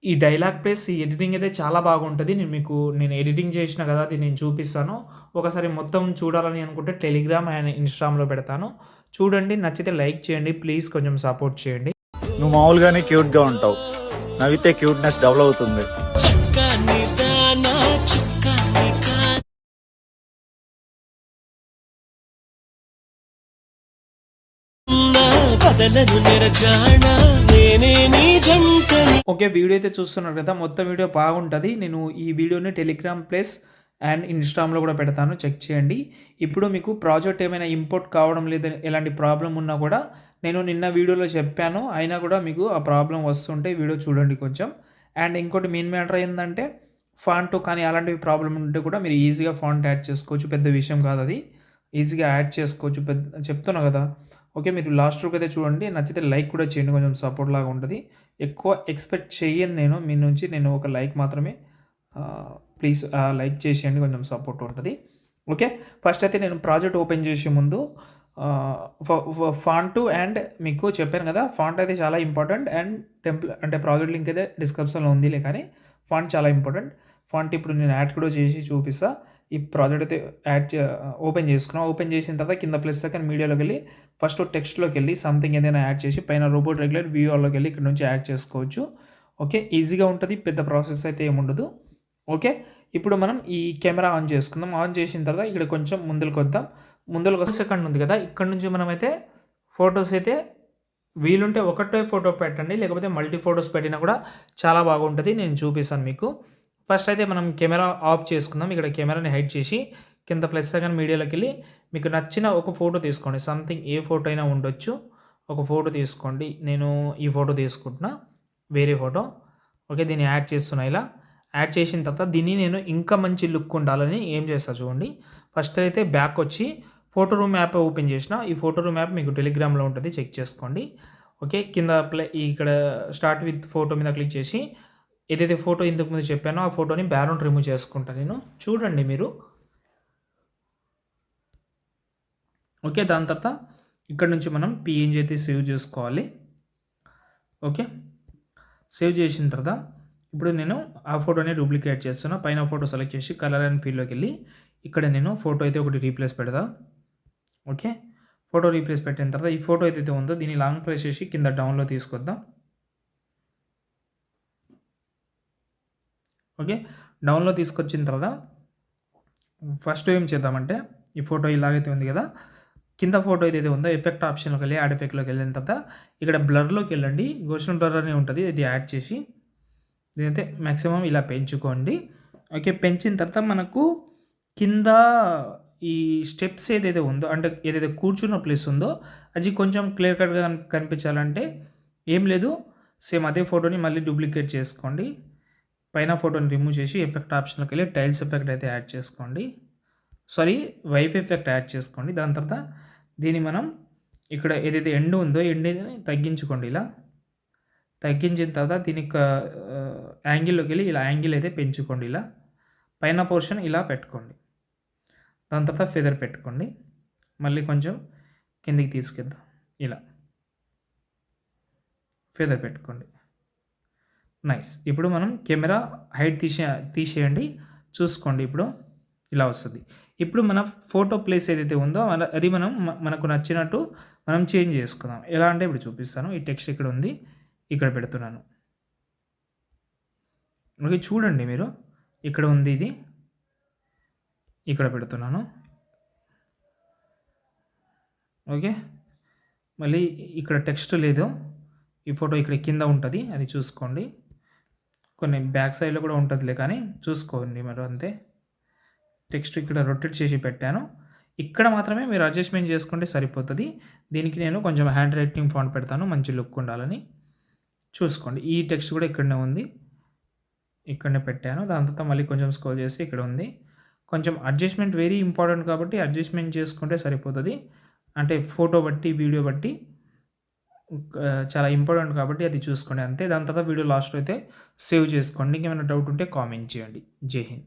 ఈ dialogue plus ఈ editing అయితే చాలా బాగుంటది. నేను ఎడిటింగ్ చేషిన కదా! అది నేను చూపిస్తాను. ఒకసారి మొత్తం చూడాలని అనుకుంటే టెలిగ్రామ్ అండ్ ఇన్‌స్టాగ్రామ్‌లో పెడతాను. చూడండి. నచ్చితే లైక్ చేయండి. ప్లీజ్ కొంచెం సపోర్ట్ చేయండి. నువ్వు మామూలుగానే క్యూట్‌గా ఉంటావు. నవ్వితే క్యూట్‌నెస్ డబుల్ అవుతుంది. ఓకే. వీడియో అయితే చూస్తున్నారు కదా! మొత్తం వీడియో బాగుంటది. నేను ఈ వీడియోని టెలిగ్రామ్ ప్లస్ అండ్ ఇన్‌స్టాగ్రామ్‌లో కూడా పెడతాను. చెక్ చేయండి. ఇప్పుడు మీకు ప్రాజెక్ట్ ఏమైనా ఇంపోర్ట్ కావడం లేదు, ఎలాంటి ప్రాబ్లమ్ ఉన్నా కూడా నేను నిన్న వీడియోలో చెప్పాను. అయినా కూడా మీకు ఆ ప్రాబ్లమ్ వస్తుంటే వీడియో చూడండి కొంచెం. అండ్ ఇంకోటి మెయిన్ మ్యాటర్ ఏందంటే ఫాంట్ కానీ అలాంటివి ప్రాబ్లమ్ ఉంటే కూడా మీరు ఈజీగా ఫాంట్ యాడ్ చేసుకోవచ్చు. పెద్ద విషయం కాదది. ఈజీగా యాడ్ చేసుకోవచ్చు. చెప్తున్నా కదా! ఓకే. మీరు లాస్ట్ వరకు అయితే చూడండి. నచ్చితే లైక్ కూడా చేయండి. కొంచెం సపోర్ట్ లాగా ఉంటది. ఎక్కువ ఎక్స్‌పెక్ట్ చెయ్యను నేను మీ నుంచి. నేను ఒక లైక్ మాత్రమే ప్లీజ్ లైక్ చేసేయండి. కొంచెం సపోర్ట్ ఉంటది. ఓకే. ఫస్ట్ అయితే నేను ప్రాజెక్ట్ ఓపెన్ చేసే ముందు ఆహ్, ఫ ఫ ఫాంట్ అండ్ మీకు చెప్పాను కదా! ఫాంట్ అయితే చాలా ఇంపార్టెంట్ అండ్ అంటే ప్రాజెక్ట్ లింక్ అయితే డిస్క్రిప్షన్‌లో ఉందిలే కానీ ఫాంట్ చాలా ఇంపార్టెంట్. ఫాంట్ ఇప్పుడు నేను యాడ్ కూడా చేసి చూపిస్తా. ఈ ప్రాజెక్ట్ అయితే ఓపెన్ చేసుకున్నా. ఓపెన్ చేసిన తర్వాత కింద ప్లస్ సెకండ్ మీడియాలోకెళ్ళి ఫస్ట్ టెక్స్ట్‌లోకెళ్ళి సంథింగ్ ఏదైనా యాడ్ చేసి పైన రోబోట్ రెగ్యులేట్ వ్యూ ఆల్‌లోకెళ్ళి ఇక్కడ నుంచి యాడ్ చేసుకోవచ్చు. ఓకే. ఈజీగా ఉంటది. పెద్ద ప్రాసెస్ అయితే ఏముండదు. ఓకే. ఇప్పుడు మనం ఈ కెమెరా ఆన్ చేసుకుందాం. ఆన్ చేసిన తర్వాత ఇక్కడ కొంచెం ముందలకొద్దాం. ముందలకొస్తే సెకండ్ ఉంది కదా! ఇక్కడ నుంచి మనమైతే ఫోటోస్ అయితే వీలుంటే ఒకటే ఫోటో పెట్టండి. లేకపోతే మల్టీ ఫోటోస్ పెట్టినా కూడా చాలా బాగుంటది. నేను చూపిస్తాను మీకు. ఫస్ట్ అయితే మనం కెమెరా ఆఫ్ చేసుకుందాం. ఇక్కడ కెమెరాని హైడ్ చేసి కింద ప్లస్ సెకండ్ మీడియాలోకెళ్ళి మీకు నచ్చిన ఒక ఫోటో తీసుకోండి. సంథింగ్ ఏ ఫోటో అయినా ఉండొచ్చు. ఒక ఫోటో తీసుకోండి. నేను ఈ ఫోటో తీసుకుంటున్నా. వేరే ఫోటో. ఓకే. దీన్ని యాడ్ చేస్తున్నా ఇలా. యాడ్ చేసిన తర్వాత దీన్ని నేను ఇంకా మంచి లుక్ ఉండాలని ఏం చేస్తా చూడండి. ఫస్ట్ అయితే బ్యాకొచ్చి ఫోటో రూమ్ యాప్ ఓపెన్ చేసిన. ఈ ఫోటో రూమ్ యాప్ మీకు టెలిగ్రామ్‌లో ఉంటది. చెక్ చేసుకోండి. ఓకే. కింద ఇక్కడ స్టార్ట్ విత్ ఫోటో మీద క్లిక్ చేసి ఏదైతే ఫోటో ఇంతకుముందు చెప్పానో ఆ ఫోటోని బ్యాక్‌గ్రౌండ్ రిమూవ్ చేసుకుంటా నేను. చూడండి మీరు. ఓకే. దాని తర్వాత ఇక్కడ నుంచి మనం పీఎన్‌జీ అయితే సేవ్ చేసుకోవాలి. ఓకే. సేవ్ చేసిన తర్వాత ఇప్పుడు నేను ఆ ఫోటోని డూప్లికేట్ చేస్తున్నా. పైన ఫోటో సెలెక్ట్ చేసి కలర్ అండ్ ఫీల్డ్‌లోకెళ్ళి ఇక్కడ నేను ఫోటో అయితే ఒకటి రీప్లేస్ పెడతా. ఓకే. ఫోటో రీప్లేస్ పెట్టిన తర్వాత ఈ ఫోటో ఏదైతే ఉందో దీన్ని లాంగ్ ప్రెస్ చేసి కింద డౌన్‌లో తీసుకొద్దాం. ఓకే. డౌన్‌లో తీసుకొచ్చిన తర్వాత ఫస్ట్ ఏం చేద్దామంటే ఈ ఫోటో ఇలాగైతే ఉంది కదా! కింద ఫోటో ఏదైతే ఉందో ఎఫెక్ట్ ఆప్షన్‌లోకెళ్ళి యాడ్ ఎఫెక్ట్‌లోకెళ్ళిన తర్వాత ఇక్కడ బ్లర్‌లోకెళ్ళండి. గోషన్ బ్లర్ అని ఉంటది. ఇది యాడ్ చేసి దీనైతే మాక్సిమం ఇలా పెంచుకోండి. ఓకే. పెంచిన తర్వాత మనకు కింద ఈ స్టెప్స్ ఏదైతే ఉందో అంటే ఏదైతే కూర్చున్న ప్లేస్ ఉందో అది కొంచెం క్లియర్ కట్‌గా కనిపించాలంటే ఏం లేదు. సేమ్ అదే ఫోటోని మళ్ళీ డూప్లికేట్ చేసుకోండి. పైన ఫోటోని రిమూవ్ చేసి ఎఫెక్ట్ ఆప్షన్‌లోకెళ్ళి టైల్స్ ఎఫెక్ట్ అయితే యాడ్ చేసుకోండి. సారీ వైఫ్ ఎఫెక్ట్ యాడ్ చేసుకోండి. దాని తర్వాత దీన్ని మనం ఇక్కడ ఏదైతే ఎండ్ ఉందో ఎండ్‌ని తగ్గించుకోండి ఇలా. తగ్గించిన తర్వాత యాంగిల్‌లోకెళ్ళి ఇలా యాంగిల్ అయితే పెంచుకోండి ఇలా. పైన పోర్షన్ ఇలా పెట్టుకోండి. దాని తర్వాత ఫెదర్ పెట్టుకోండి. మళ్ళీ కొంచెం కిందకి తీసుకెళ్దాం. ఇలా. ఫెదర్ పెట్టుకోండి. నైస్. ఇప్పుడు మనం కెమెరా హైట్ తీసేయండి. చూసుకోండి ఇప్పుడు ఇలా వస్తది. ఇప్పుడు మన ఫోటో ప్లేస్ ఏదైతే ఉందో అది మనం మనకు నచ్చినట్టు మనం చేంజ్ చేసుకుందాం. ఎలా అంటే ఇప్పుడు చూపిస్తాను. ఈ టెక్స్ట్ ఇక్కడ ఉంది. ఇక్కడ పెడుతున్నాను. ఓకే. చూడండి మీరు. ఇక్కడ ఉంది ఇది. ఇక్కడ పెడుతున్నాను. ఓకే. మళ్ళీ ఇక్కడ టెక్స్ట్ లేదు. ఈ ఫోటో ఇక్కడ కింద ఉంటది. అది చూసుకోండి. కొన్ని బ్యాక్ సైడ్‌లో కూడా ఉంటదిలే కానీ చూసుకోండి మీరు అంతే. టెక్స్ట్ ఇక్కడ రొటేట్ చేసి పెట్టాను. ఇక్కడ మాత్రమే మీరు అడ్జస్ట్‌మెంట్ చేసుకుంటే సరిపోతది. దీనికి నేను కొంచెం హ్యాండ్ రైటింగ్ ఫాంట్ పెడతాను. మంచి లుక్ ఉండాలని. చూసుకోండి. ఈ టెక్స్ట్ కూడా ఇక్కడనే ఉంది. ఇక్కడనే పెట్టాను. దాని తర్వాత మళ్ళీ కొంచెం స్క్రోల్ చేసి ఇక్కడ ఉంది. కొంచెం అడ్జస్ట్‌మెంట్ వెరీ ఇంపార్టెంట్ కాబట్టి అడ్జస్ట్‌మెంట్ చేసుకుంటే సరిపోతది. అంటే ఫోటో బట్టి, వీడియో బట్టి చాలా ఇంపార్టెంట్ కాబట్టి అది చూసుకోండి అంతే. దాని తర్వాత వీడియో లాస్ట్‌లో అయితే సేవ్ చేసుకోండి. ఇంకేమైనా డౌట్ ఉంటే కామెంట్ చేయండి. జై హింద్.